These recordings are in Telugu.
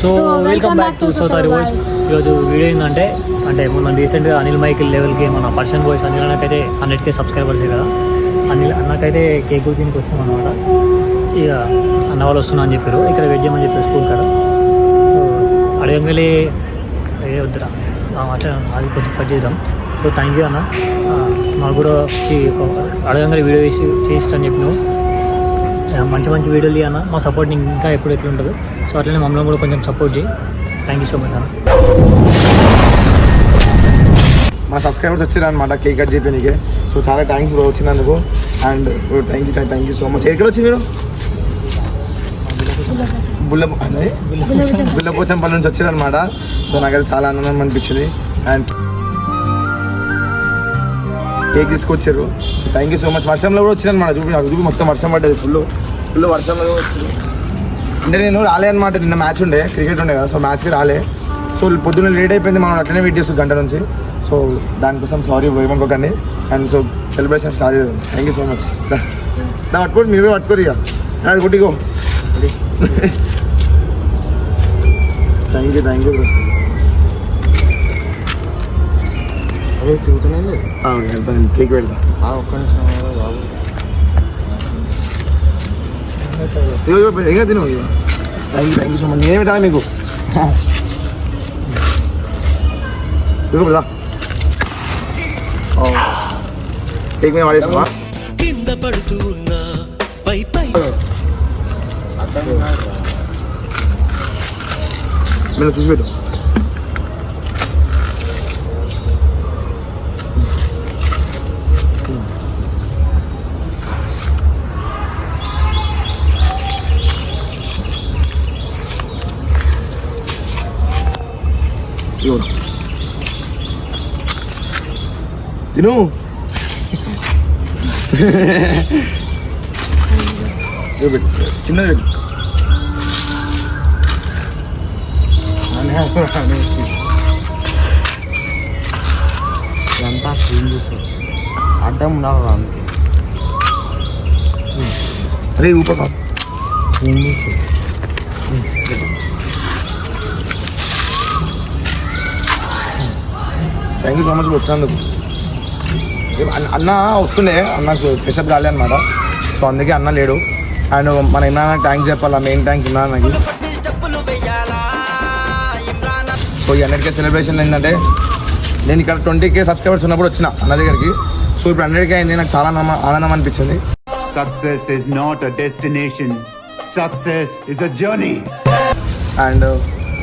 సో వెల్కమ్ బ్యాక్ టు సోతారి వాయిస్. ఈరోజు వీడియో ఏంటంటే మొన్న రీసెంట్గా అనిల్ మైకిల్ లెవెల్కి మన పర్సన్ వాయిస్ అనిల్ అన్నకైతే 100K సబ్స్క్రైబర్సే కదా. అనిల్ అన్నకైతే కేక్ దీనికి వచ్చాం అనమాట. ఇక అన్న వాళ్ళు వస్తున్నా అని చెప్పారు, ఇక్కడ వెయిట్ చేయమని చెప్పారు స్కూల్ కాడ. అడగంగానే ఏ వద్దురా అట్లా అది కొంచెం కట్ చేద్దాం. సో థ్యాంక్ యూ అన్న, మాకు కూడా అడగంగానే వీడియో చేసి అని చెప్పినావు. మంచి మంచి వీడియోలు అన్న, మా సపోర్ట్ ఇంకా ఎప్పుడు ఎట్లుంటుందో. సో అట్లనే మమ్మల్ని కూడా కొంచెం సపోర్ట్ చేయి. థ్యాంక్ యూ సో మచ్ అన్న. మా సబ్స్క్రైబర్స్ వచ్చారు అనమాట కేక్ కట్ చేయడానికి. సో చాలా థ్యాంక్స్ బ్రో వచ్చినందుకు. And thank you so much. ఎక్కడ వచ్చి మీరు బుల్లపోచంపల్లి నుంచి వచ్చారనమాట. సో నాకైతే చాలా ఆనందం అనిపించింది. అండ్ కేక్ తీసుకొచ్చారు, థ్యాంక్ యూ సో మచ్. వర్షంలో కూడా వచ్చిందనమాట. చూపి మొత్తం వర్షం పడ్డది, ఫుల్ వర్షంలో వచ్చింది. అంటే నేను రాలే అనమాట, నిన్న మ్యాచ్ ఉండే, క్రికెట్ ఉండే కదా. సో మ్యాచ్కి రాలే. సో పొద్దున్న లేట్ అయిపోయింది, మనం అట్లనే వెయిట్ చేస్తాం గంట నుంచి. సో దానికోసం సారీ ఏమనుకోకండి. అండ్ సో సెలబ్రేషన్ స్టార్ట్ చేద్దాం. Thank you so much. దా పట్టుకోండి, మీరే పట్టుకోరు. ఇక అది కొట్టిగో. థ్యాంక్ యూ అదే తిరుగుతూనే వెళ్తాను, కేక్ పెడతా. ఒక్క నిమిషం బాబు. ఇంకా తిను. Thank you so much. నేనేమి రా మీకు పెడతా. కేక్ మేము వాడేస్తామా? మీరు చూసి పెట్టు. తిను. చిన్నది పెట్టు. ఇదంతా క్లీన్ చేస్తారు, అడ్డం ఉండాలి అందుకే. అరే ఊపక క్లీన్ చేస్తారు. థ్యాంక్ యూ సో మచ్ వచ్చినందుకు. అన్న వస్తుండే, అన్న స్పెషల్ కాలే అనమాట. సో అందుకే అన్న లేడు. అండ్ మన ఇమ్రాన్ థ్యాంక్స్ చెప్పాలా, మెయిన్ థ్యాంక్స్ ఇమ్రాన్కి. సో ఈ 100K సెలబ్రేషన్ ఏంటంటే, నేను ఇక్కడ 20K సబ్స్క్రైబర్స్ ఉన్నప్పుడు వచ్చిన అన్న దగ్గరికి. సో ఇప్పుడు 100K అయింది, నాకు చాలా ఆనందం అనిపించింది. Success is not a destination. Success is a journey. And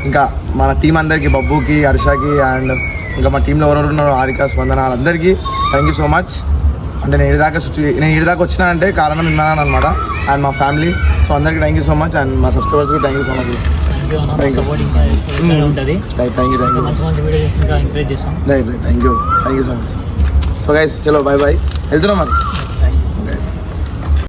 ఇంకా మన టీం అందరికీ, బబ్బుకి, హర్షకి, అండ్ ఇంకా మా టీంలో ఎవరెవరు ఉన్నారో, హారిక, స్పందన, వాళ్ళందరికీ థ్యాంక్ యూ సో మచ్. అంటే నేను ఇడిదాకా వచ్చినానంటే కారణం ఇమ్రాన్ అనమాట, అండ్ మా ఫ్యామిలీ. సో అందరికీ thank you so much. And మా సబ్స్క్రైబర్స్కి thank you so much. Thank you so much. So guys చలో బాయ్ బాయ్, వెళ్తున్నాం మరి.